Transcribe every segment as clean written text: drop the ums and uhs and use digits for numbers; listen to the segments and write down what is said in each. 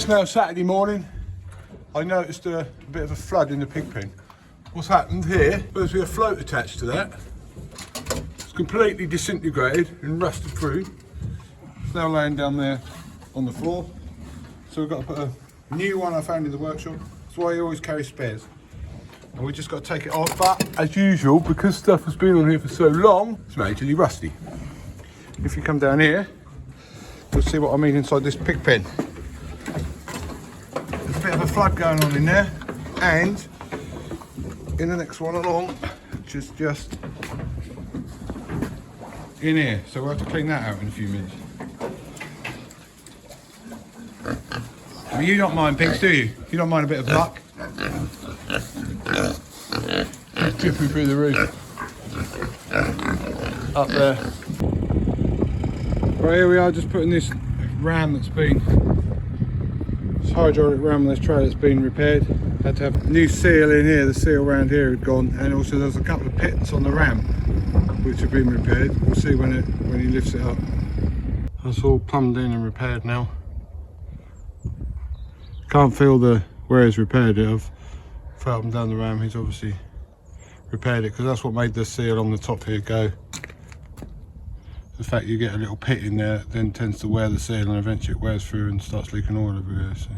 now Saturday morning. I noticed a bit of a flood in the Pigpen. What's happened here, there's a float attached to that. It's completely disintegrated and rusted through. It's now laying down there on the floor. So we've got to put a new one I found in the workshop. That's why I always carry spares. And we just got to take it off. But as usual, because stuff has been on here for so long, it's majorly rusty. If you come down here, you'll see what I mean inside this Pigpen. There's a bit of a flood going on in there, and in the next one along, which is just in here. So we'll have to clean that out in a few minutes. But you don't mind pigs, do you? You don't mind a bit of luck? It's dripping through the roof. Up there. Right, here we are, just putting this ram that's been, this hydraulic ram on this trailer that's been repaired. Had to have a new seal in here, the seal around here had gone, and also there's a couple of pits on the ram which have been repaired. We'll see when he lifts it up. That's all plumbed in and repaired now. Can't feel where he's repaired it. I've felt him down the ram, he's obviously repaired it, because that's what made the seal on the top here go. The fact you get a little pit in there then tends to wear the seal, and eventually it wears through and starts leaking oil everywhere. So.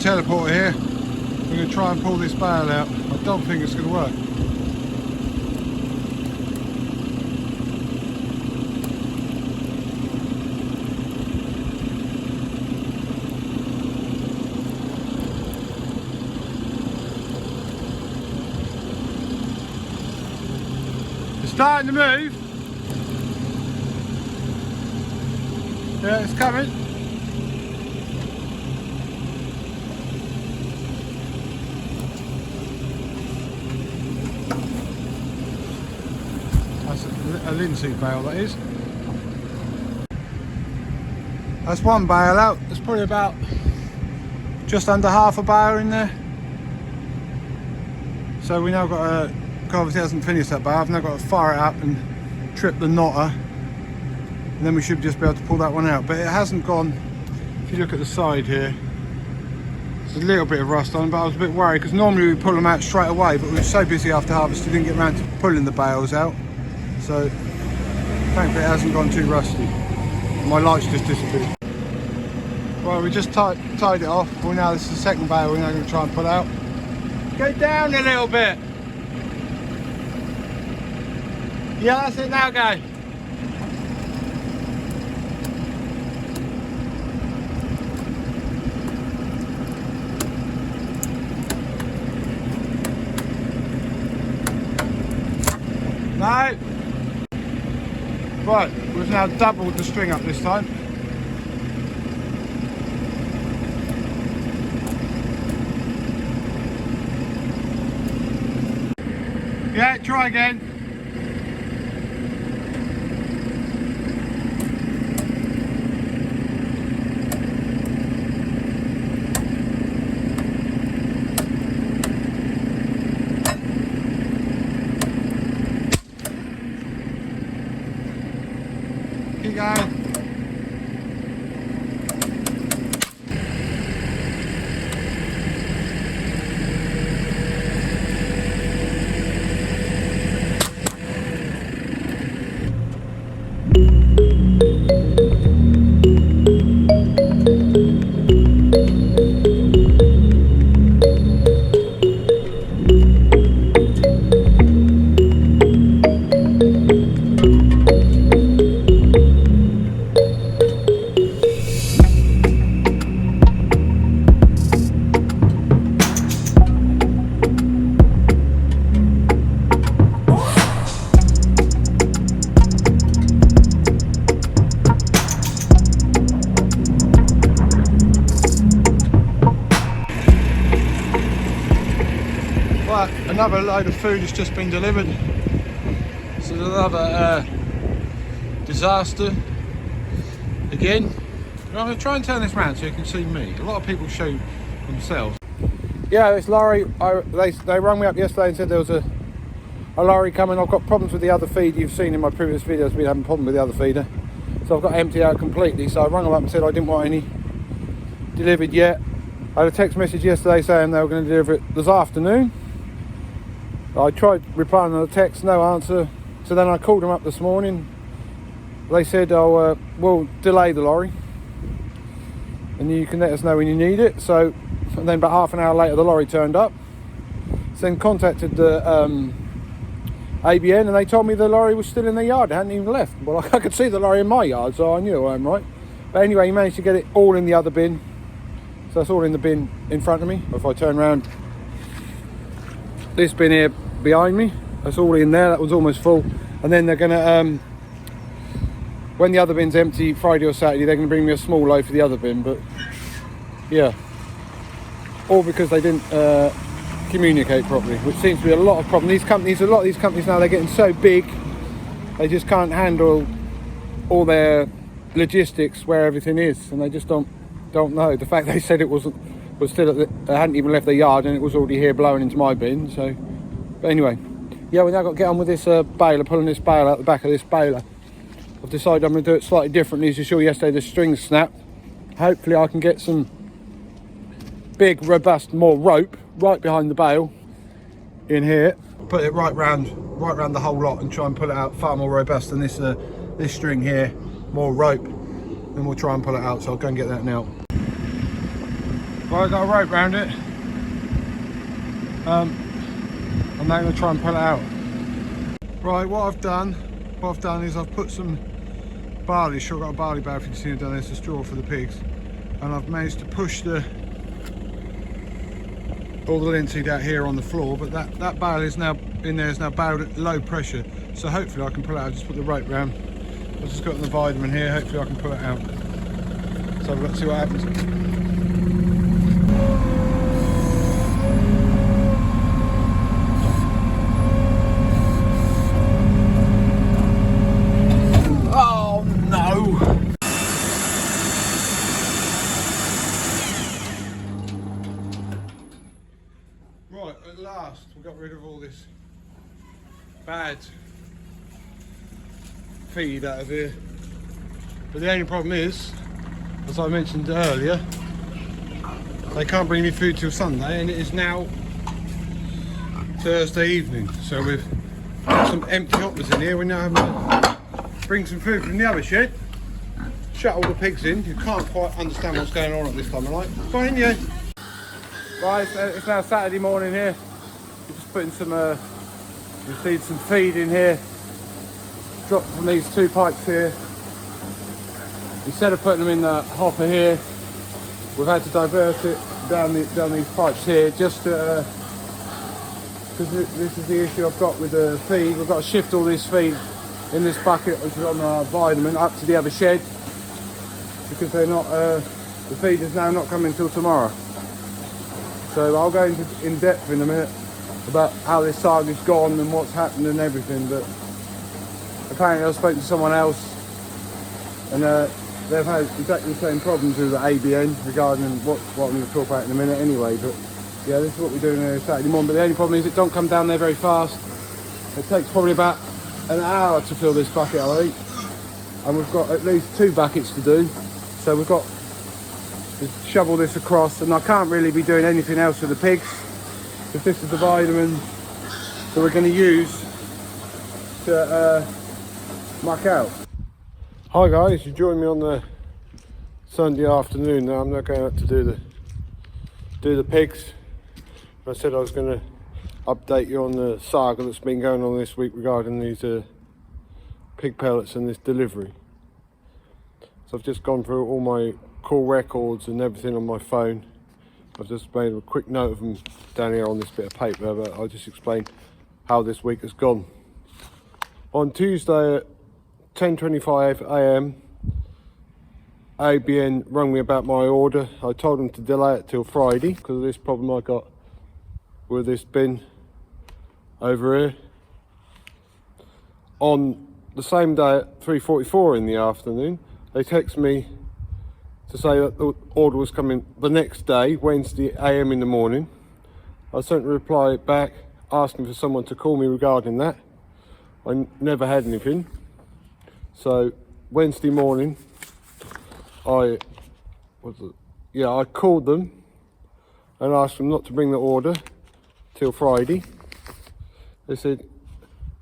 Teleporter here. We're going to try and pull this bale out. I don't think it's going to work. It's starting to move. Yeah, it's coming. A linseed bale, that is. That's one bale out. There's probably about just under half a bale in there. So we now got to, obviously hasn't finished that bale, I've now got to fire it up and trip the knotter, and then we should just be able to pull that one out. But it hasn't gone, if you look at the side here, there's a little bit of rust on, but I was a bit worried because normally we pull them out straight away, but we were so busy after harvest we didn't get around to pulling the bales out. So thankfully it hasn't gone too rusty. My lights just disappeared. Well, we just tied it off. Well, now this is the second bale we're now going to try and pull out. Go down a little bit. Yeah, that's it now, go. No. Right, we've now doubled the string up this time. Yeah, try again. Keep going. Another load of food has just been delivered. This is another disaster again. I'm going to try and turn this round so you can see me. A lot of people show themselves. Yeah, this lorry, they rang me up yesterday and said there was a lorry coming. I've got problems with the other feed. You've seen in my previous videos we having a problem with the other feeder. So I've got to empty out completely. So I rang them up and said I didn't want any delivered yet. I had a text message yesterday saying they were going to deliver it this afternoon. I tried replying on the text, no answer. So then I called them up this morning. They said, oh, we'll delay the lorry and you can let us know when you need it. So, and then about half an hour later the lorry turned up. So then contacted the ABN and they told me the lorry was still in their yard, it hadn't even left. Well, I could see the lorry in my yard, so I knew I am right. But anyway, he managed to get it all in the other bin. So that's all in the bin in front of me. If I turn around, this bin here behind me, that's all in there, that was almost full. And then they're gonna, when the other bin's empty, Friday or Saturday, they're gonna bring me a small load for the other bin, but yeah. All because they didn't communicate properly, which seems to be a lot of problem. These companies, a lot of these companies now, they're getting so big, they just can't handle all their logistics where everything is, and they just don't know. The fact they said it was still at they hadn't even left their yard and it was already here blowing into my bin. So, but anyway, yeah, we now got to get on with this baler, pulling this bale out the back of this baler. I've decided I'm going to do it slightly differently. As you saw yesterday, the strings snapped. Hopefully I can get some big, robust, more rope right behind the bale in here. Put it right round the whole lot and try and pull it out far more robust than this this string here. More rope, then we'll try and pull it out. So I'll go and get that now. Right, I've got a rope round it. I'm now going to try and pull it out. Right, what I've done is I've put some barley, sure got a barley bale if you can see it down there, it's a straw for the pigs, and I've managed to push all the linseed out here on the floor, but that bale is now in there, is now baled at low pressure, so hopefully I can pull it out. Just put the rope round. I've just got the vitamin here, hopefully I can pull it out. So I've got to see what happens. Right, at last we got rid of all this bad feed out of here. But the only problem is, as I mentioned earlier, they can't bring me food till Sunday, and it is now Thursday evening. So we've got some empty hoppers in here. We're now having to bring some food from the other shed, shut all the pigs in. You can't quite understand what's going on at this time of night. Go in, yeah. Right, it's now Saturday morning here. We're just putting some, received some feed in here. Dropped from these two pipes here. Instead of putting them in the hopper here, we've had to divert it down these pipes here, just to, because this is the issue I've got with the feed. We've got to shift all this feed in this bucket, which is on our vitamin, up to the other shed, because they're not, the feed is now not coming until tomorrow. So I'll go in depth in a minute about how this sarger's gone and what's happened and everything, but apparently I've spoken to someone else and they've had exactly the same problems with the ABN regarding what I'm going to talk about in a minute anyway. But yeah, this is what we're doing here Saturday morning. But the only problem is it don't come down there very fast. It takes probably about an hour to fill this bucket, I think, and we've got at least 2 buckets to do. So we've got to shovel this across, and I can't really be doing anything else with the pigs, because this is the vitamin that we're going to use to muck out. Hi guys, you joined me on the Sunday afternoon. Now I'm not going out to do the pigs. I said I was going to update you on the saga that's been going on this week regarding these pig pellets and this delivery. So I've just gone through all my call records and everything on my phone. I've just made a quick note of them down here on this bit of paper, but I'll just explain how this week has gone. On Tuesday at 10:25 AM, ABN rang me about my order. I told them to delay it till Friday because of this problem I got with this bin over here. On the same day at 3:44 in the afternoon, they text me to say that the order was coming the next day, Wednesday AM in the morning. I sent a reply back asking for someone to call me regarding that. I never had anything. So Wednesday morning, I called them and asked them not to bring the order till Friday. They said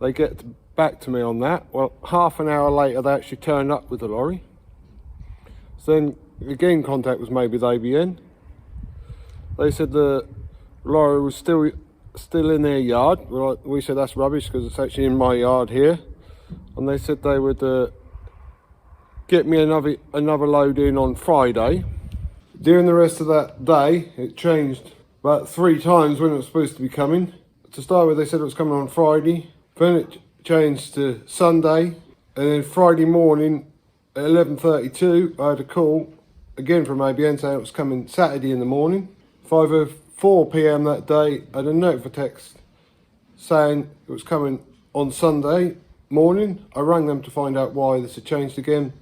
they get back to me on that. Well, half an hour later, they actually turned up with the lorry. So then again, contact was made with ABN. They said the lorry was still in their yard. Well, we said that's rubbish because it's actually in my yard here. And they said they would get me another load in on Friday. During the rest of that day, it changed about 3 times when it was supposed to be coming. To start with, they said it was coming on Friday. Then it changed to Sunday, and then Friday morning at 11:32, I had a call again from ABN saying it was coming Saturday in the morning. 5:04 PM that day, I had a note for text saying it was coming on Sunday morning. I rang them to find out why this had changed again,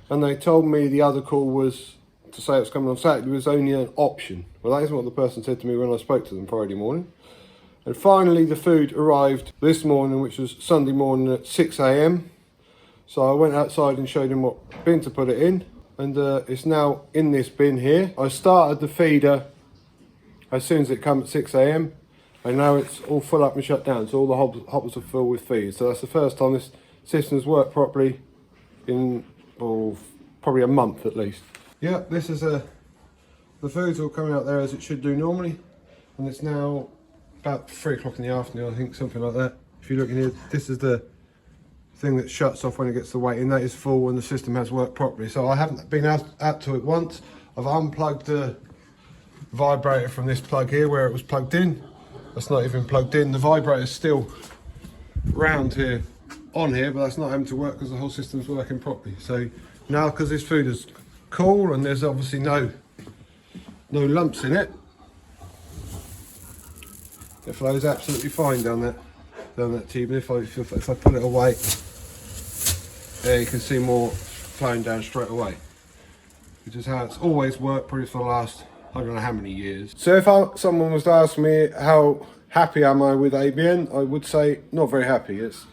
and they told me the other call was to say it was coming on Saturday was only an option. Well, that isn't what the person said to me when I spoke to them Friday morning. And finally the food arrived this morning, which was Sunday morning at 6 AM. So I went outside and showed him what bin to put it in, and it's now in this bin here. I started the feeder as soon as it came at 6 AM, and now it's all full up and shut down, so all the hoppers are full with feed. So that's the first time this system's worked properly in probably a month at least. Yeah, this is the food's all coming out there as it should do normally, and it's now about 3 o'clock in the afternoon, I think, something like that. If you look in here, this is the thing that shuts off when it gets the weight in. That is full and the system has worked properly. So I haven't been out to it once. I've unplugged the vibrator from this plug here where it was plugged in. That's not even plugged in. The vibrator's still round here, on here, but that's not having to work because the whole system's working properly. So now, because this food is cool and there's obviously no lumps in it, it flows absolutely fine down that tube. And if I put it away, there you can see more flowing down straight away, which is how it's always worked probably for the last, I don't know how many years. So if someone was to ask me how happy am I with ABN, I would say not very happy. It's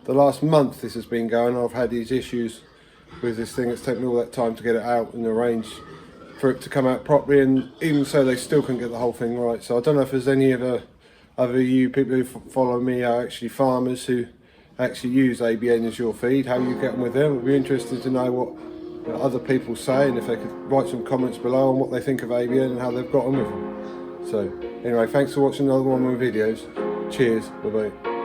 the last month this has been going. I've had these issues with this thing. It's taken me all that time to get it out and arrange for it to come out properly, and even so they still couldn't get the whole thing right. So I don't know if there's any other you people who follow me are actually farmers who actually use ABN as your feed, how you get on with them. It'd be interesting to know what other people say, and if they could write some comments below on what they think of ABN and how they've got on with them. So anyway, thanks for watching another one of my videos. Cheers, bye bye.